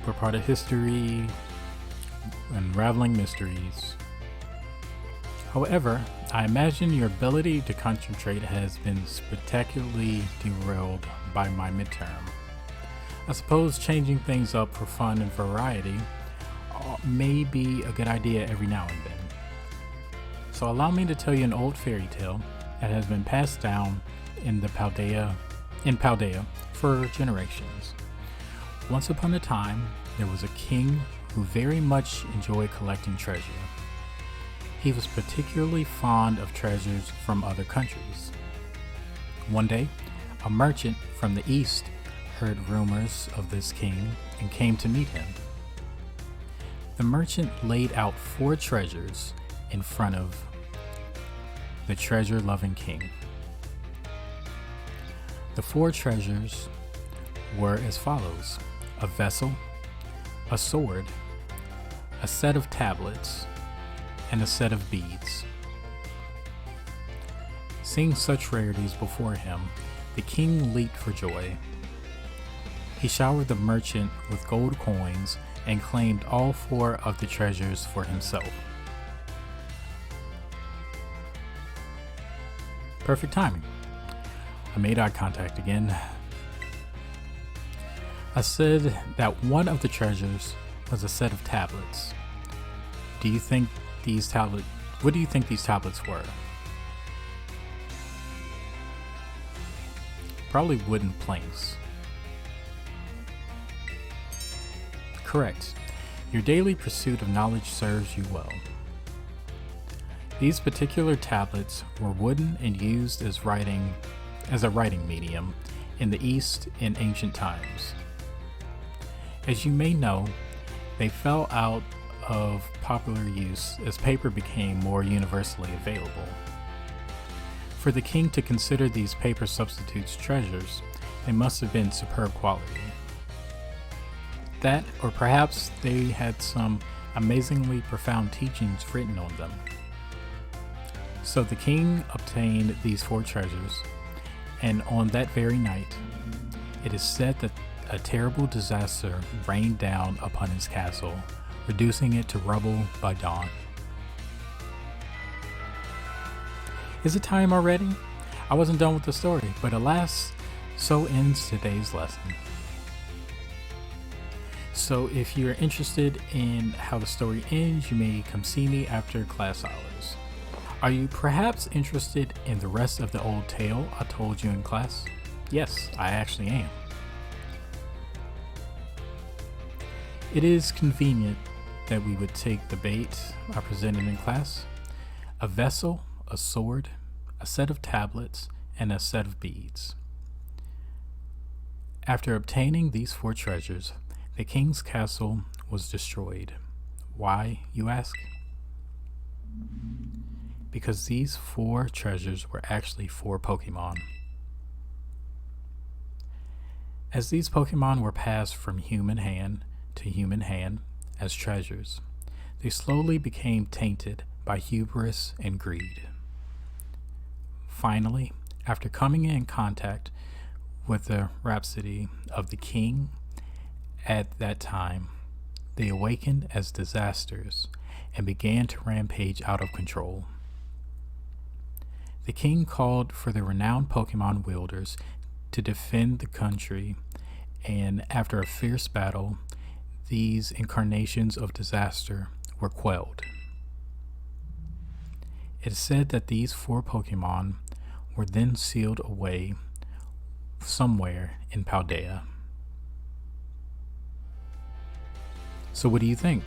We're part of history, unraveling mysteries. However, I imagine your ability to concentrate has been spectacularly derailed by my midterm. I suppose changing things up for fun and variety may be a good idea every now and then. So allow me to tell you an old fairy tale that has been passed down in Paldea for generations. Once upon a time, there was a king who very much enjoyed collecting treasure. He was particularly fond of treasures from other countries. One day, a merchant from the east heard rumors of this king and came to meet him. The merchant laid out 4 treasures in front of the treasure-loving king. The 4 treasures were as follows: a vessel, a sword, a set of tablets, and a set of beads. Seeing such rarities before him, the king leaped for joy. He showered the merchant with gold coins and claimed all 4 of the treasures for himself. Perfect timing. I made eye contact again. I said that one of the treasures was a set of tablets. What do you think these tablets were? Probably wooden planks. Correct. Your daily pursuit of knowledge serves you well. These particular tablets were wooden and used as a writing medium in the East in ancient times. As you may know, they fell out of popular use as paper became more universally available. For the king to consider these paper substitutes treasures, they must have been superb quality. That, or perhaps they had some amazingly profound teachings written on them. So the king obtained these 4 treasures, and on that very night, it is said that a terrible disaster rained down upon his castle, reducing it to rubble by dawn. Is it time already? I wasn't done with the story, but alas, so ends today's lesson. So if you're interested in how the story ends, you may come see me after class hours. Are you perhaps interested in the rest of the old tale I told you in class? Yes, I actually am. It is convenient that we would take the bait I presented in class: a vessel, a sword, a set of tablets, and a set of beads. After obtaining these 4 treasures, the king's castle was destroyed. Why, you ask? Because these 4 treasures were actually 4 Pokémon. As these Pokémon were passed from human hand to human hand as treasures, they slowly became tainted by hubris and greed. Finally, after coming in contact with the rhapsody of the king at that time, they awakened as disasters and began to rampage out of control. The king called for the renowned Pokémon wielders to defend the country, and after a fierce battle, these incarnations of disaster were quelled. It is said that these 4 Pokémon were then sealed away somewhere in Paldea. So what do you think?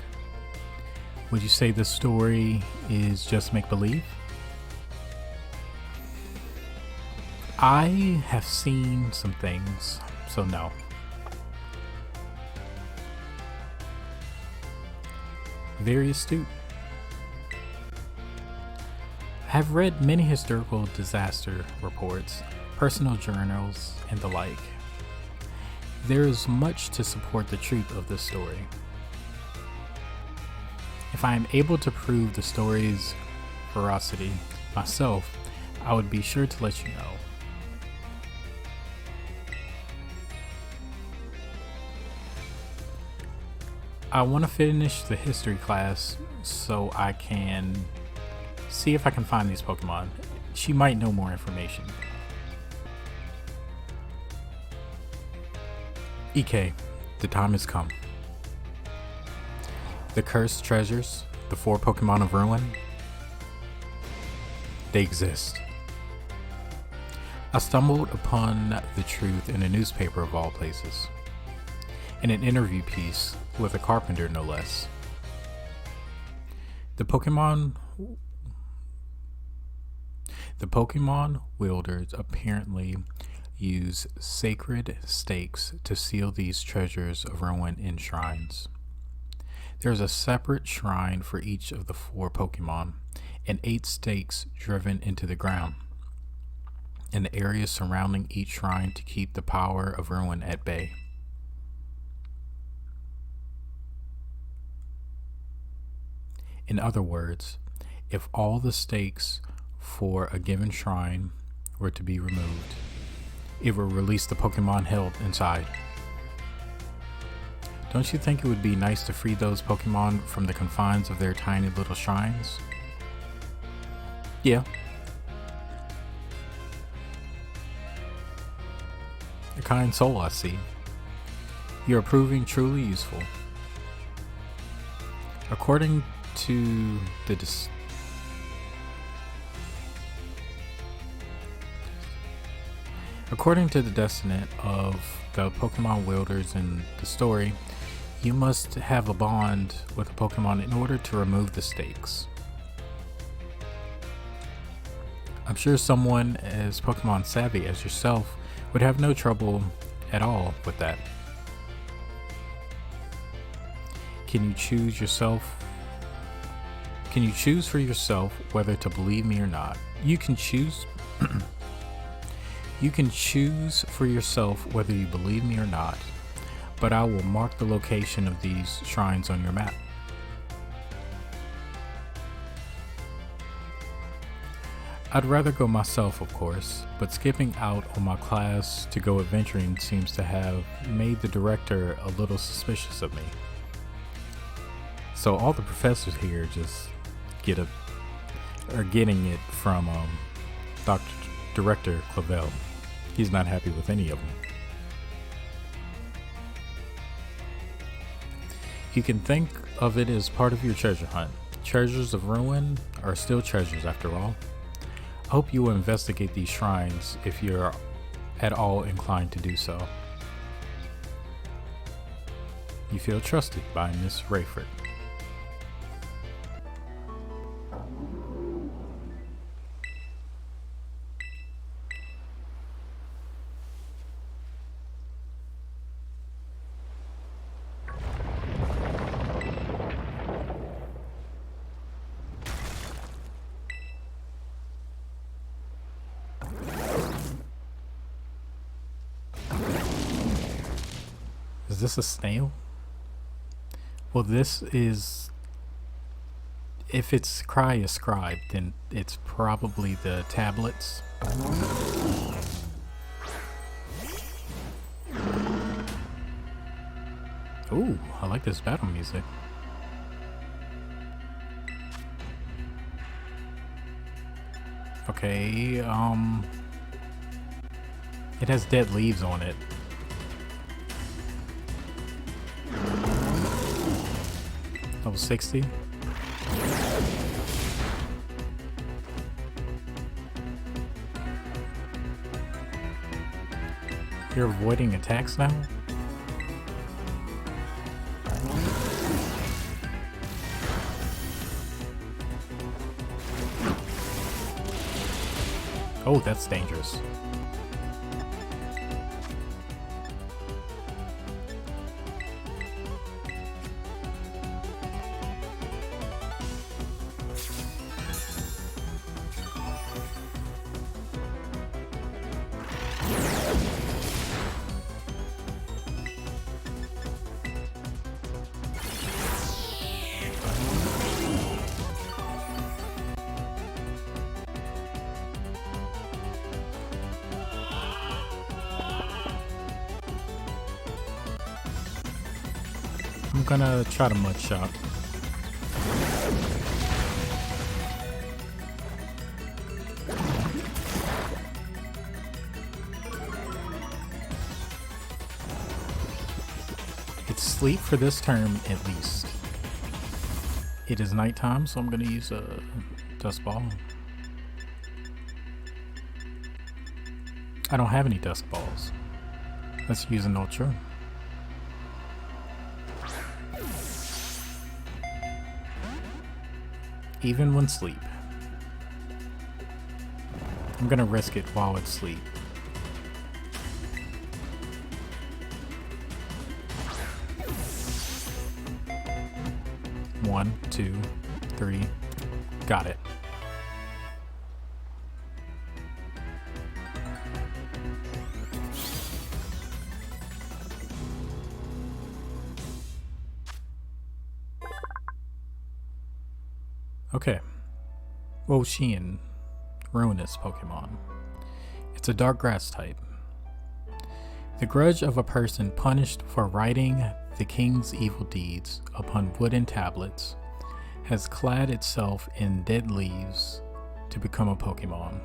Would you say the story is just make-believe? I have seen some things, so no. Very astute. I have read many historical disaster reports, personal journals, and the like. There is much to support the truth of this story. If I am able to prove the story's veracity myself, I would be sure to let you know. I want to finish the history class so I can see if I can find these Pokemon. She might know more information. EK, the time has come. The cursed treasures, the 4 Pokemon of Ruin, they exist. I stumbled upon the truth in a newspaper of all places, in an interview piece with a carpenter no less. The Pokemon wielders apparently use sacred stakes to seal these treasures of ruin in shrines. There's a separate shrine for each of the 4 Pokemon, and 8 stakes driven into the ground, and the area surrounding each shrine to keep the power of ruin at bay. In other words, if all the stakes for a given shrine were to be removed, it would release the Pokemon held inside. Don't you think it would be nice to free those Pokemon from the confines of their tiny little shrines? Yeah. A kind soul, I see. You're proving truly useful. According to the descendant of the Pokemon wielders in the story, you must have a bond with a Pokemon in order to remove the stakes. I'm sure someone as Pokemon savvy as yourself would have no trouble at all with that. Can you choose for yourself whether to believe me or not? You can choose for yourself whether you believe me or not, but I will mark the location of these shrines on your map. I'd rather go myself, of course, but skipping out on my class to go adventuring seems to have made the director a little suspicious of me. So all the professors here just are getting it from Director Clavel. He's not happy with any of them. You can think of it as part of your treasure hunt. Treasures of ruin are still treasures after all. I hope you will investigate these shrines if you're at all inclined to do so. You feel trusted by Miss Rayford. Is this a snail? Well, this is... If it's cryo-scribed, then it's probably the tablets. Ooh, I like this battle music. Okay, it has dead leaves on it. Level 60. You're avoiding attacks now? Oh, that's dangerous. I'm gonna try to mud shot. It's sleep for this term at least. It is nighttime, so I'm gonna use a dust ball. I don't have any dust balls. Let's use an ultra. Even when sleep. I'm gonna risk it while it's sleep. One, two, three. Got it. Okay. Wo-Chien, Ruinous Pokemon. It's a dark grass type. The grudge of a person punished for writing the king's evil deeds upon wooden tablets has clad itself in dead leaves to become a Pokemon.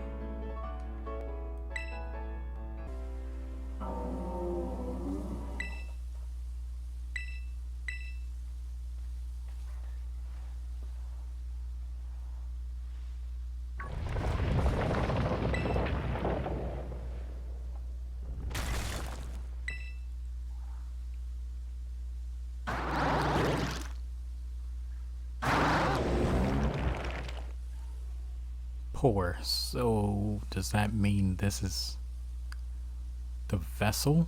Pour. So does that mean this is the vessel?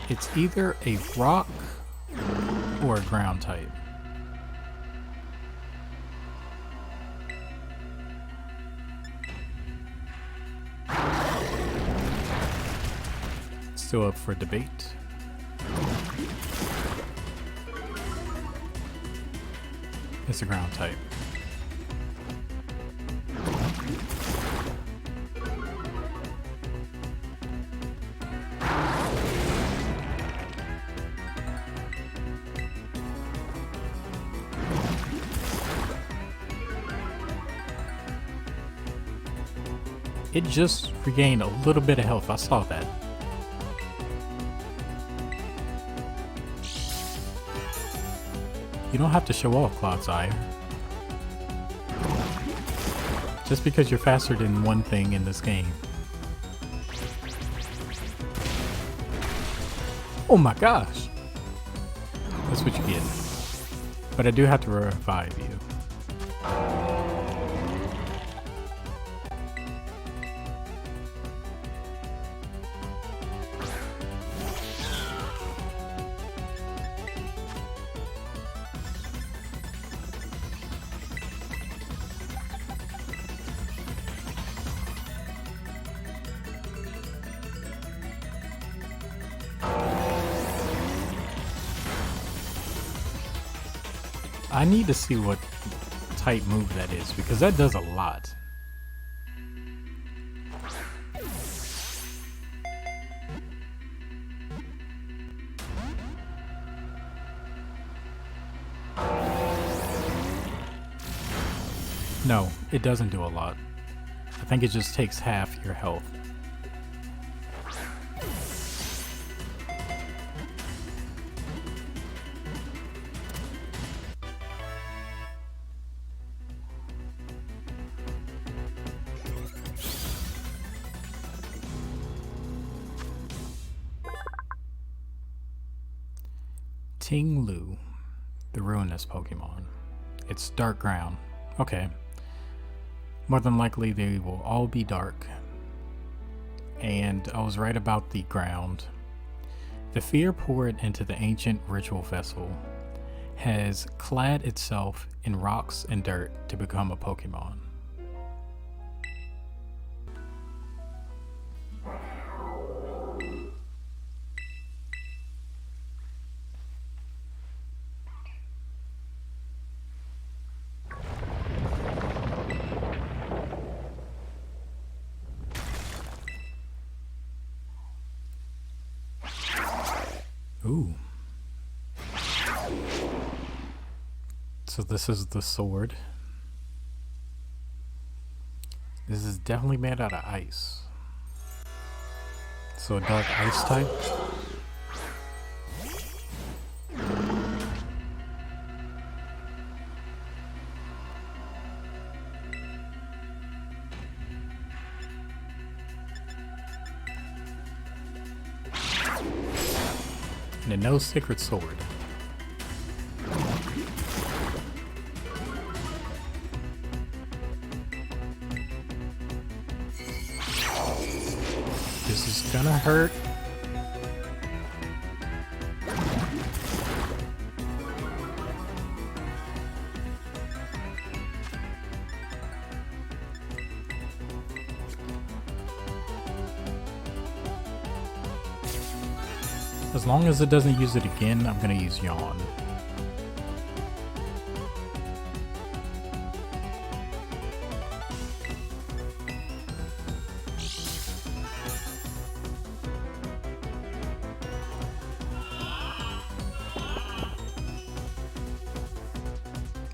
It's either a rock or a ground type. Still up for debate. It's a ground type. It just regained a little bit of health. I saw that. You don't have to show off, Clodsire. Just because you're faster than one thing in this game. Oh my gosh! That's what you get. But I do have to revive you. I need to see what type move that is, because that does a lot. No, it doesn't do a lot. I think it just takes half your health. Ting-Lu, the Ruinous Pokemon. It's dark ground. Okay. More than likely they will all be dark. And I was right about the ground. The fear poured into the ancient ritual vessel has clad itself in rocks and dirt to become a Pokemon. Ooh. So this is the sword. This is definitely made out of ice. So a dark ice type. And a no sacred sword. This is gonna hurt. As long as it doesn't use it again, I'm gonna use Yawn.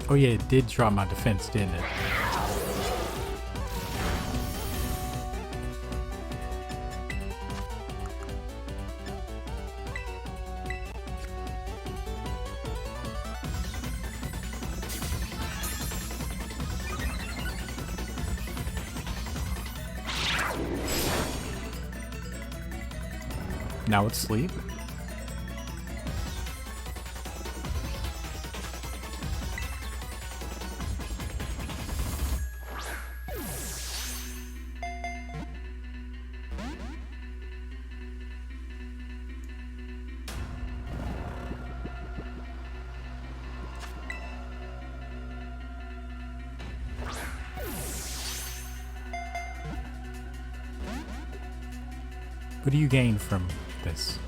Oh yeah, it did drop my defense, didn't it? Now it's sleep. What do you gain from this?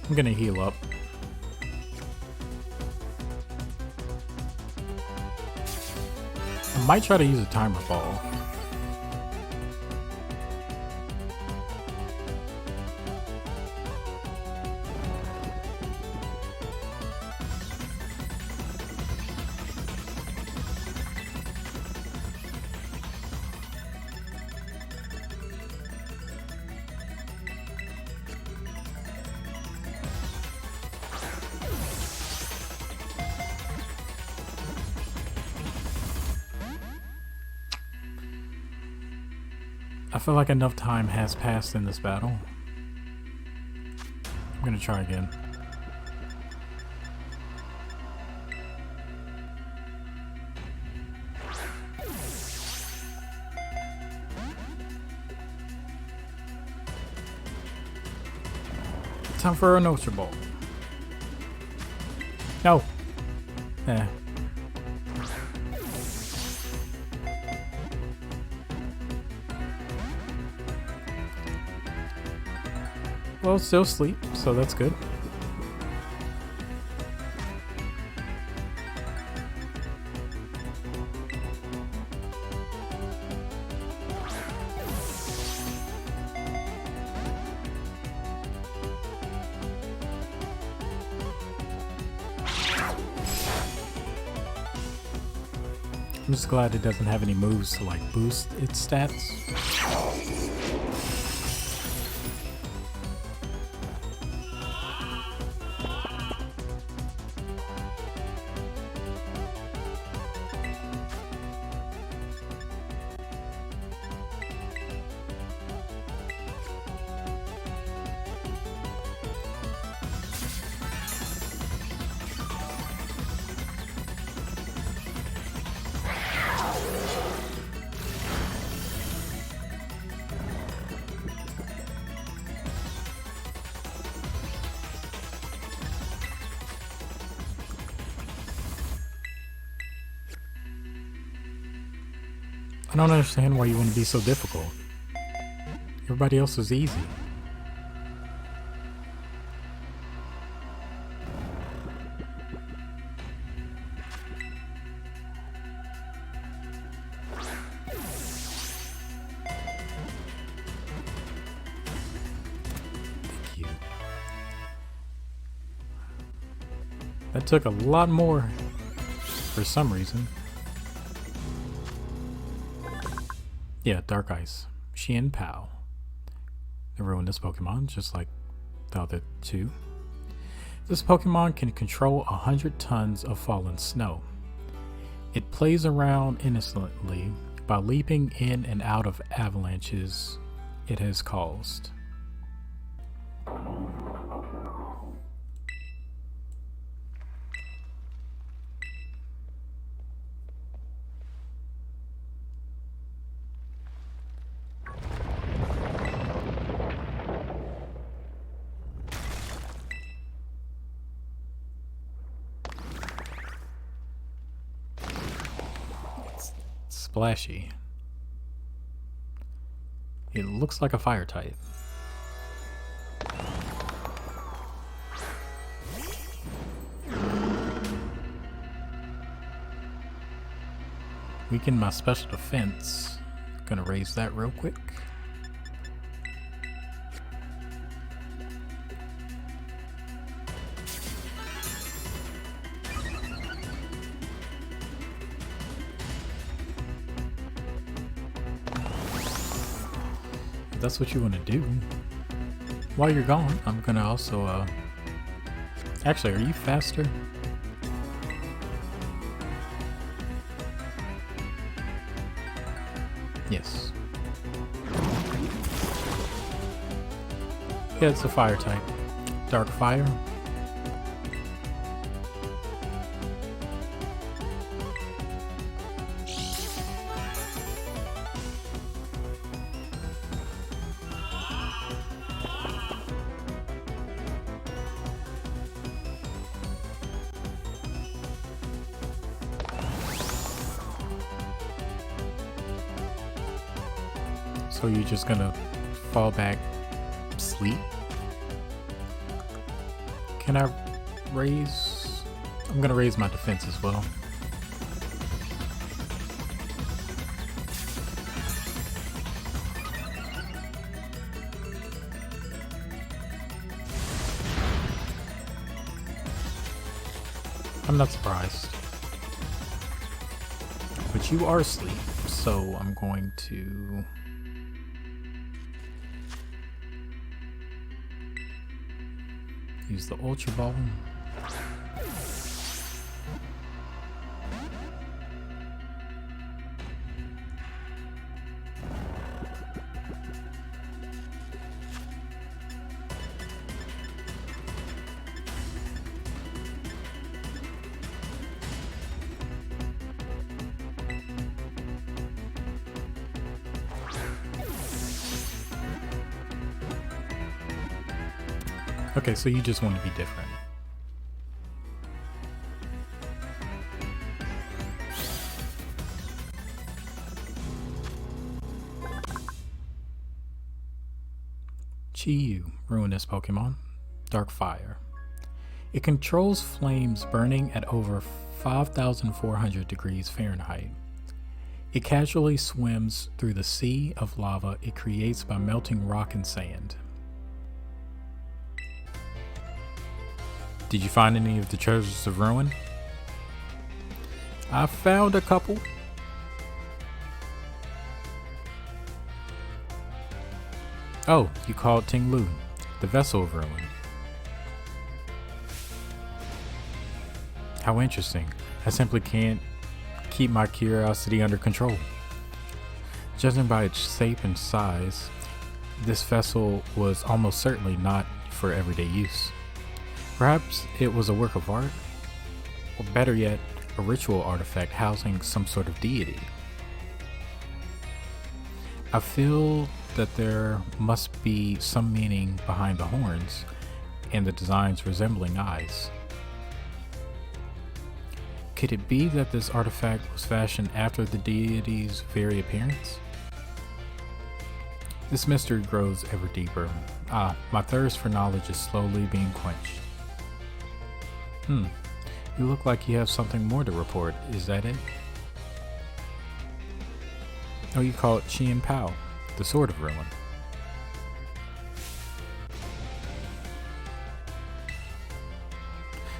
I'm gonna heal up. I might try to use a timer ball. I feel like enough time has passed in this battle. I'm gonna try again. Time for an Ultra Ball. No. Eh. Well, still sleep, so that's good. I'm just glad it doesn't have any moves to like boost its stats. I don't understand why you want to be so difficult. Everybody else is easy. Thank you. That took a lot more for some reason. Yeah, Dark Ice. Xian Pao. They ruined this Pokemon, just like the other two. This Pokemon can control 100 tons of fallen snow. It plays around innocently by leaping in and out of avalanches it has caused. Splashy. It looks like a fire type. Weaken my special defense. Gonna raise that real quick. That's what you want to do. While you're gone, I'm gonna also actually, are you faster? Yes. Yeah, it's a fire type. Dark fire. So you're just gonna fall back, sleep? Can I raise? I'm gonna raise my defense as well. I'm not surprised. But you are asleep, so I'm going to... use the Ultra Ball. Okay, so you just want to be different. Chi-Yu, ruin this Pokemon. Dark Fire. It controls flames burning at over 5,400 degrees Fahrenheit. It casually swims through the sea of lava it creates by melting rock and sand. Did you find any of the treasures of ruin? I found a couple. Oh, you called Ting Lu, the vessel of ruin. How interesting. I simply can't keep my curiosity under control. Judging by its shape and size, this vessel was almost certainly not for everyday use. Perhaps it was a work of art, or better yet, a ritual artifact housing some sort of deity. I feel that there must be some meaning behind the horns and the designs resembling eyes. Could it be that this artifact was fashioned after the deity's very appearance? This mystery grows ever deeper. My thirst for knowledge is slowly being quenched. You look like you have something more to report. Is that it? Oh, you call it Qian Pao, the Sword of Ruin.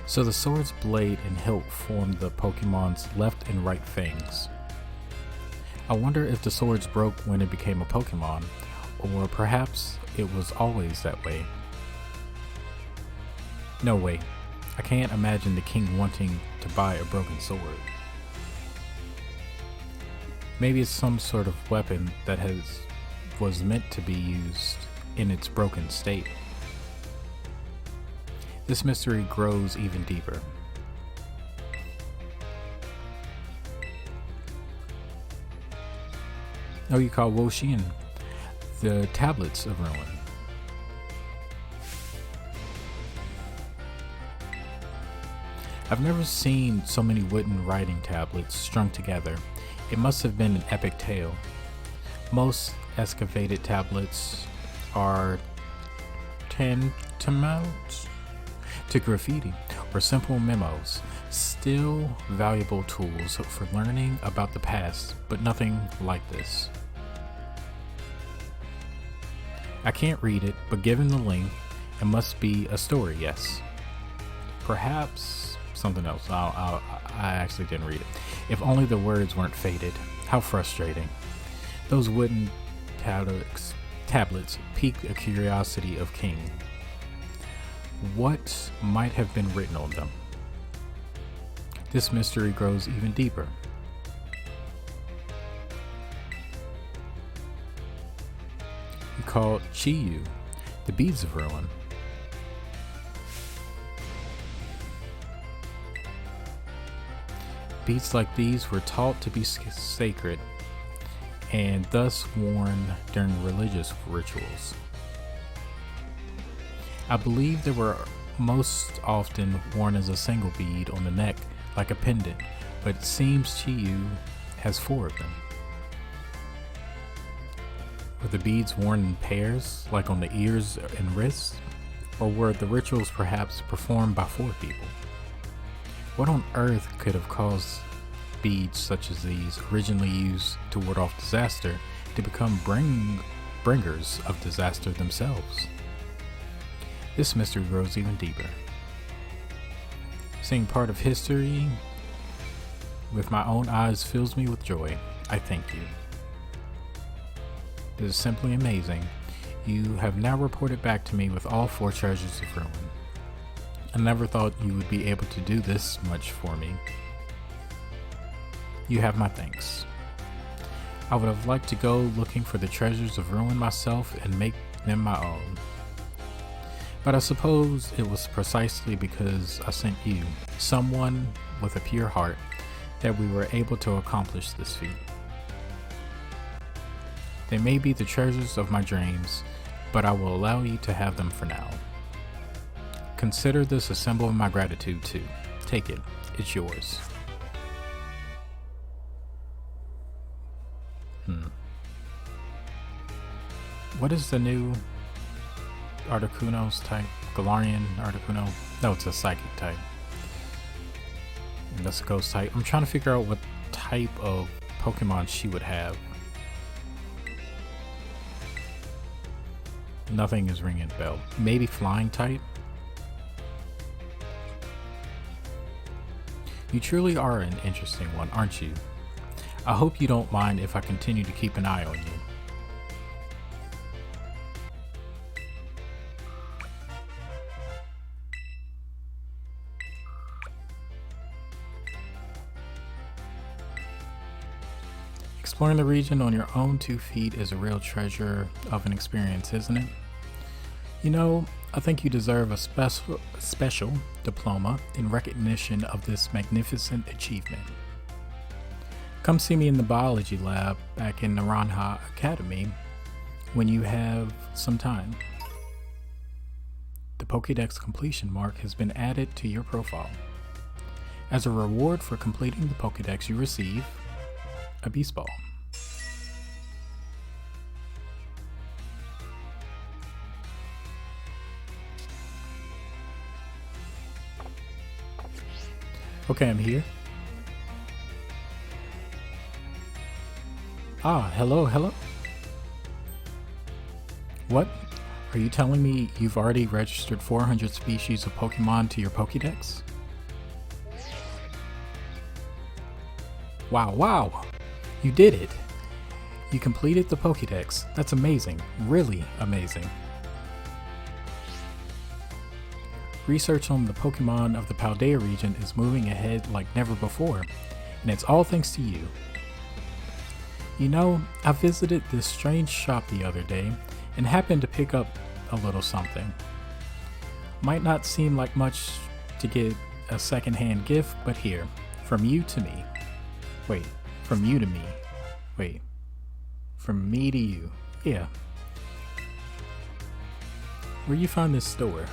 So the sword's blade and hilt form the Pokemon's left and right fangs. I wonder if the swords broke when it became a Pokemon, or perhaps it was always that way. No way. I can't imagine the king wanting to buy a broken sword. Maybe it's some sort of weapon that was meant to be used in its broken state. This mystery grows even deeper. Oh, you call Wo Xian the Tablets of Ruin. I've never seen so many wooden writing tablets strung together. It must have been an epic tale. Most excavated tablets are tantamount to graffiti or simple memos, still valuable tools for learning about the past, but nothing like this. I can't read it, but given the length, it must be a story, yes. Perhaps something else. I actually didn't read it. If only the words weren't faded. How frustrating. Those wooden tablets piqued a curiosity of King. What might have been written on them? This mystery grows even deeper. You called Chiyu, the Beads of Ruin. Beads like these were taught to be sacred and thus worn during religious rituals. I believe they were most often worn as a single bead on the neck like a pendant, but it seems Chiyu has 4 of them. Were the beads worn in pairs, like on the ears and wrists? Or were the rituals perhaps performed by 4 people? What on earth could have caused beads such as these, originally used to ward off disaster, to become bringers of disaster themselves? This mystery grows even deeper. Seeing part of history with my own eyes fills me with joy. I thank you. This is simply amazing. You have now reported back to me with all 4 treasures of ruin. I never thought you would be able to do this much for me. You have my thanks. I would have liked to go looking for the treasures of ruin myself and make them my own. But I suppose it was precisely because I sent you, someone with a pure heart, that we were able to accomplish this feat. They may be the treasures of my dreams, but I will allow you to have them for now. Consider this a symbol of my gratitude too. Take it. It's yours. What is the new Articuno's type? Galarian Articuno? No, it's a psychic type. And that's a ghost type. I'm trying to figure out what type of Pokemon she would have. Nothing is ringing a bell. Maybe flying type? You truly are an interesting one, aren't you? I hope you don't mind if I continue to keep an eye on you. Exploring the region on your own 2 feet is a real treasure of an experience, isn't it? You know, I think you deserve a special diploma in recognition of this magnificent achievement. Come see me in the biology lab back in Naranha Academy when you have some time. The Pokédex completion mark has been added to your profile. As a reward for completing the Pokédex, you receive a Beast Ball. Okay, I'm here. Ah, hello. What? Are you telling me you've already registered 400 species of Pokemon to your Pokédex? Wow! You did it! You completed the Pokédex. That's amazing. Really amazing. Research on the Pokemon of the Paldea region is moving ahead like never before, and it's all thanks to you. You know, I visited this strange shop the other day and happened to pick up a little something. Might not seem like much to get a secondhand gift, but here, from you to me. Wait, from you to me. Wait, from me to you. Yeah. Where you find this store?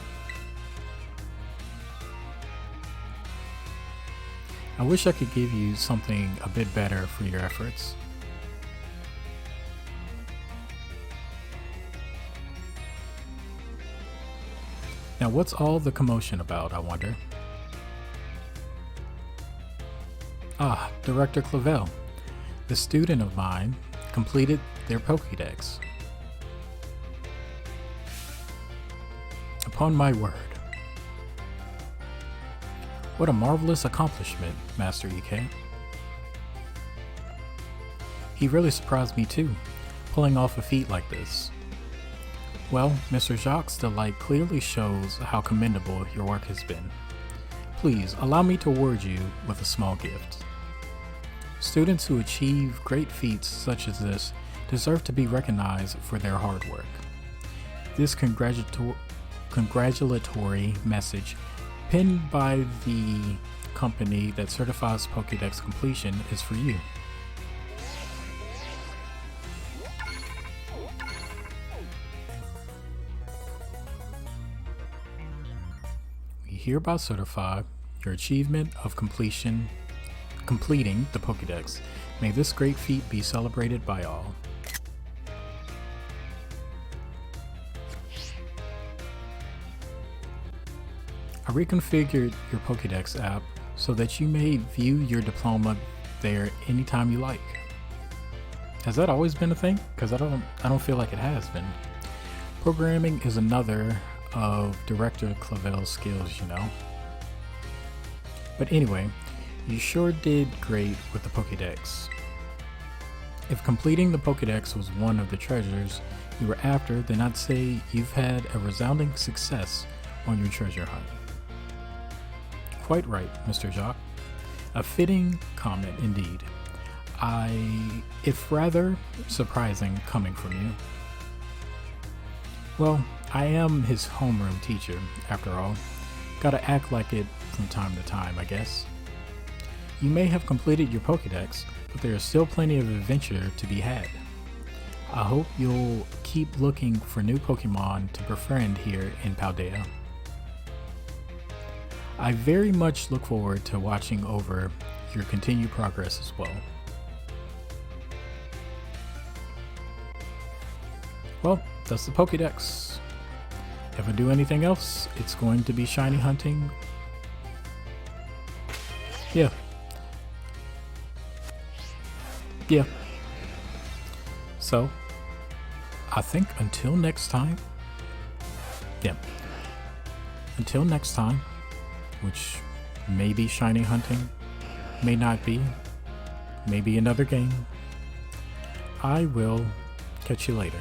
I wish I could give you something a bit better for your efforts. Now what's all the commotion about, I wonder? Ah, Director Clavel. The student of mine completed their Pokédex. Upon my word. What a marvelous accomplishment, Master EK. He really surprised me too, pulling off a feat like this. Well, Mr. Jacques' delight clearly shows how commendable your work has been. Please, allow me to award you with a small gift. Students who achieve great feats such as this deserve to be recognized for their hard work. This congratulatory message, penned by the company that certifies Pokédex completion, is for you. Hereby certify your achievement of completing the Pokédex. May this great feat be celebrated by all. I reconfigured your Pokédex app so that you may view your diploma there anytime you like. Has that always been a thing? Because I don't feel like it has been. Programming is another of Director Clavel's skills, you know. But anyway, you sure did great with the Pokédex. If completing the Pokédex was one of the treasures you were after, then I'd say you've had a resounding success on your treasure hunt. Quite right, Mr. Jacques. A fitting comment indeed. If rather surprising coming from you. Well, I am his homeroom teacher, after all. Gotta act like it from time to time, I guess. You may have completed your Pokédex, but there is still plenty of adventure to be had. I hope you'll keep looking for new Pokémon to befriend here in Paldea. I very much look forward to watching over your continued progress as well. Well, that's the Pokédex. If I do anything else, it's going to be shiny hunting. Yeah. So, I think until next time, until next time, which may be shiny hunting, may not be, maybe another game, I will catch you later.